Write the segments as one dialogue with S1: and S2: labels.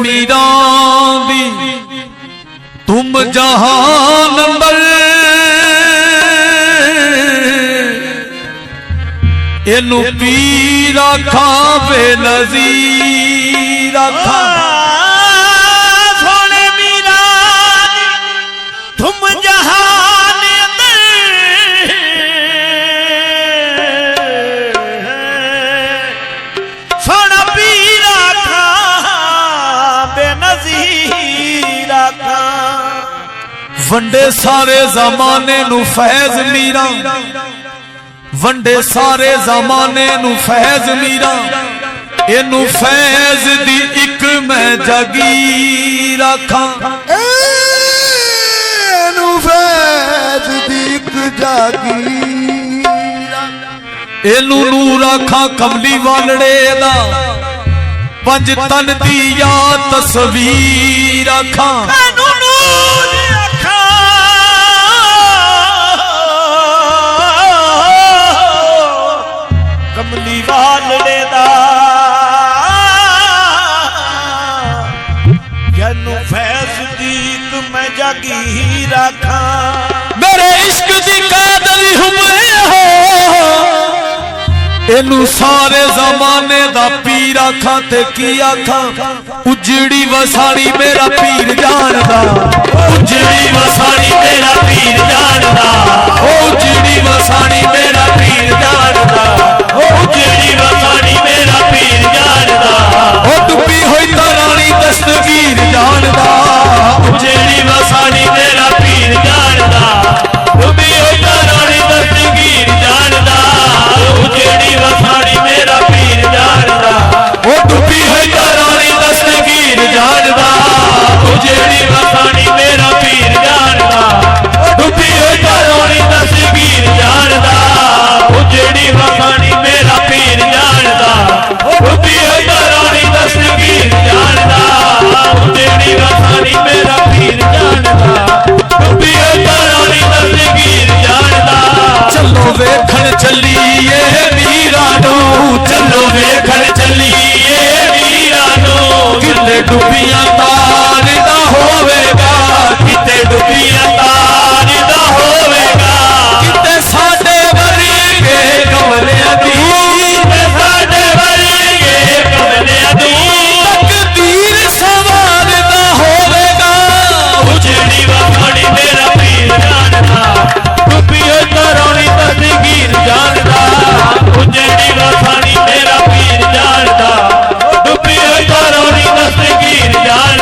S1: मीरा दी तुम जहान अंदर एनू पीरा खावे नज़ीर खा
S2: सोने मीरा तुम जहान अंदर सोना पीरा खावे नज़ीर खा
S1: वंडे सारे जमाने नू फैज मीरा वंडे सारे जमाने नू फैज मीरा एनू फैज दी इक मैं जागीर आखा
S3: एनू फैज दी इक जागीर
S1: एनू नूर आखा कमली वालड़े दा पंज तन दी या तस्वीर आखा
S2: कमली वालड़े दा जनु फैज दीक मैं जागीर आखा
S1: मेरे इश्क दी कादल हुए हो एनू सारे जमाने दा पीर आखा ते की आखा उजड़ी वसाड़ी मेरा पीर जानदा उजड़ी वसाड़ी मेरा पीर जानदा उजड़ी वसाड़ी मेरा पीर जानदा उजड़ी वसाड़ी मेरा पीर जानदा ओ डुबी होई रानी दस्तगीर जानदा उजड़ी वसाड़ी मेरा पीर जानदा डुबी होई रानी दस्तगीर जानदा उजड़ी वसाड़ी मेरा पीर जानदा ओ डुबी होई रानी दस्तगीर जानदा उजड़ी वसाड़ी मेरा पीर जानदा डुबी होई रानी दस्तगीर जानदा उजड़ी वसाड़ी मेरा पीर जानदा डुबी होई रानी दस्तगीर जानदा उजड़ी वसाड़ी मेरा पीर जानदा डुबी होई रानी दस्तगीर जानदा चलो वेखण चलिए मीरा नू चलो वेखण चलिए मीरा नू किते डुबियां तार दा होवेगा किते डुबियां तार दा होवेगा किते साडे वरगे कमलियां दी किते साडे वरगे कमलियां दी तकदीर सवार दा होवेगा उजड़ी वसाड़ी मेरा पीर जानदा डुबी होई रानी दस्तगीर जानदा उजड़ी वसाड़ी मेरा पीर जानदा डुबी होई रानी दस्तगीर जानदा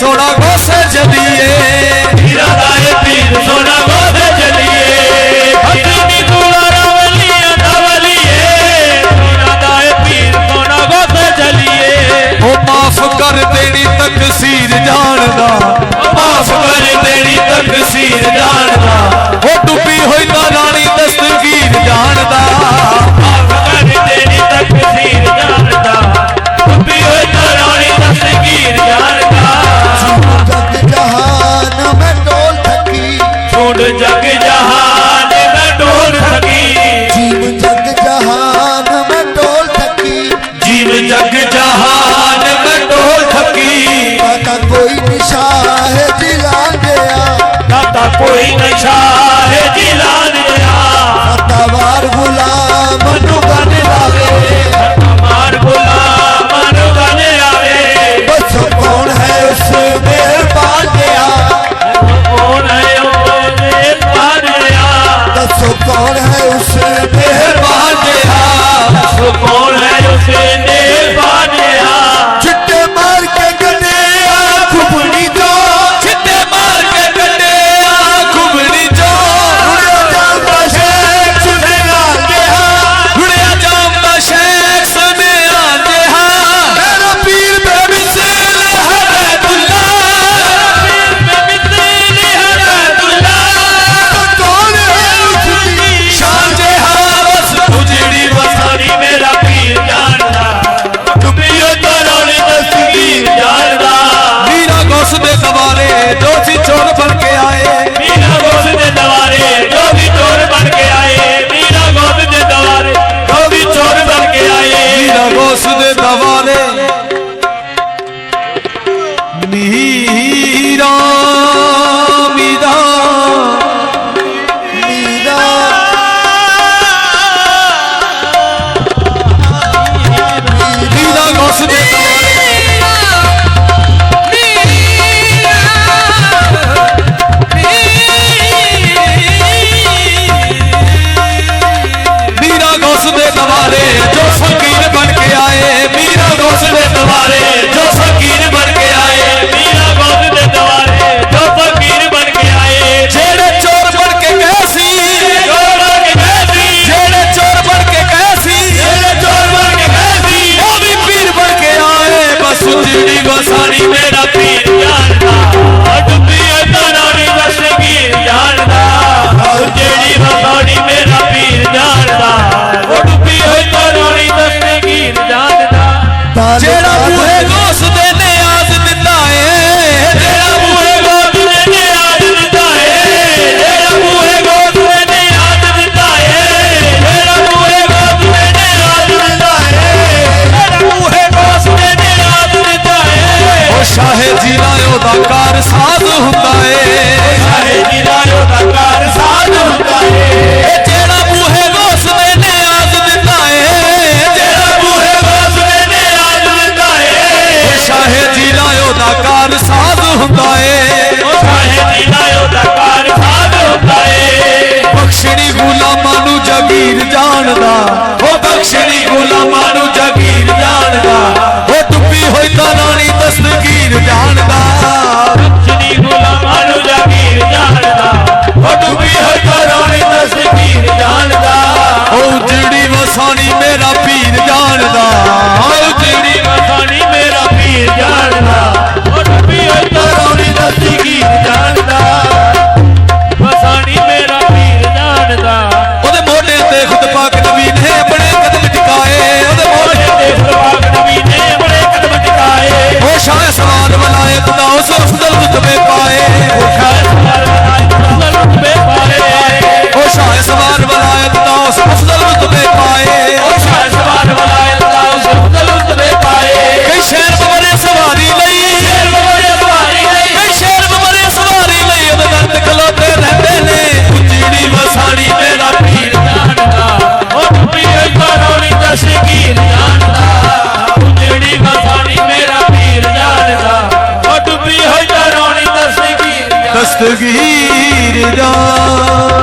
S1: सोना गोसे चलिए
S2: हीरा दाए पीर सोना गोसे चलिए हसीनी दूल्हा रावलिया रावलिए हीरा दाए पीर सोना गोसे चलिए
S1: ओ माफ कर देनी तकसीर जानदा
S2: माफ कर देनी तकसीर जानदा
S1: ओ डुबी होई ना रानी दस्तगीर जानदा
S2: माफ कर देनी तकसीर जानदा डुबी होई ना रानी दस्तगीर जानदा
S3: जग जहान में डोल थकी
S2: छोड़ जग जहान में डोल थकी
S3: जीव जग जहान में डोल थकी
S2: जीव जग जहान में डोल थकी
S3: पता कोई निशा है जिला गया
S2: दाता कोई नशा है जिलान गया
S3: सतावार गुलाम नुगन लावे
S2: मार गुलाम अनुगन आवे
S3: बस कौन है उस मेहरबान गया
S2: कौन है वो मेहरबान गया
S3: दसो कौन है उस मेहरबान
S2: मेहरबान गया वो कौन है उसे मेहरबान गया
S3: चिट्टे मार के गने खुबनी जो
S1: छिट्टे मार के गड्ढे खुबनी जो
S3: जाता शेख सुने लाल गया
S1: रुड़िया जामदा शेख सने आंदे हां
S3: मेरा पीर बेबी से
S1: हरदुल्ला
S3: कौन है उसकी
S1: शान जे हां बस उजड़ी
S2: वसानी मेरा पीर जानदा डुबियो तो रोनी दस्तगीर जानदा
S1: मीरा गौस दे दवारे जो सी चोर बन के आए
S2: मीरा गोद दे दवारे जो भी चोर बन के आए मीरा गोद दे दवारे जो भी चोर बन के आए
S1: मीरा गौस दे दवारे मीरा मीरा
S3: मीरा
S1: मीरा गौस दे मीरा गौस दे दवारे जो फकीर बन के आए मीरा गौस दे दवारे
S2: जो फकीर बन के आए मीरा गोद दे दवारे जो फकीर बन के आए
S1: जेड़े चोर बन के गए सी
S2: चोर बन के गए सी
S1: जेड़े चोर बन के गए सी
S2: जेड़े चोर बन के गए सी
S1: वो भी पीर बन के आए बस उजड़ी
S2: वसानी मेरा पीर जानदा डुबी तो रानी दस्तगीर जानदा जेड़ी वसानी मेरा पीर जानदा डुबी तो रानी दस्तगीर जानदा
S1: जेड़ा बूहे गौस दे नियाज दिंदा ए
S2: तेरा बूहे गोद ने आज दिता है तेरा बूहे गोद ने आज दिता है तेरा बूहे गोद ने आज दिता है तेरा बूहे गोद ने आज दिता है
S1: ओ शाहे जिलायो दा कार साध हुंदा ए
S2: चाहे जिलायो दा कार साध ਹੁੰਦਾ
S1: ए
S2: है
S1: जेड़ा बूहे गौस दे नियाज दिंदा ए
S2: तेरा बूहे गोद ने आज दिता है
S1: ओ शाहे जिलायो दा कार साध हुंदा ए
S2: चाहे जिलायो दा कार साध ਹੁੰਦਾ है
S1: बख्शणी गुलामां नू जगीर जानदा ओ बख्शणी गुलामां नू जगीर जानदा ओ डुबी होई ता रानी दस्तगीर जानदा
S2: श्री गुलामां नू जागीर जानदा डुबी होई तो रानी दस्तगीर जानदा
S1: ओ उजड़ी वसानी मेरा पीर जानदा ओ
S2: जेड़ी वसानी मेरा पीर जानदा डुबी होई तो रानी दस्तगीर जानदा वसानी मेरा पीर जानदा
S1: ओदे मोढे ते खुद पाक नबी ने अपने कदम टिकाए ओदे मोढे
S2: ओहे देख पाक नबी ने बड़े कदम टिकाए
S1: ओ शाह सवार वलायत दा उस अफजल रुतबे पाए
S2: शायद अफजल रुतबे पाए
S1: ओ शाह सवार वलायत दा उस अफजल रुतबे पाए
S2: शायद सवार वलायत दा उस अफजल रुतबे पाए
S1: कई शहर बरे सवारी लई
S2: शेर बड़े सवारी नहीं
S1: कई शहर बरे सवारी लई ओदे दर्द खलोते रहंदे ने
S2: उजड़ी वसानी मेरा पीर जानदा डुबी होई तो रानी दस्तगीर जानदा उजड़ी वसानी मेरा पीर जानदा डुबी होई तो रानी दस्तगीर
S1: दस्तगीर जान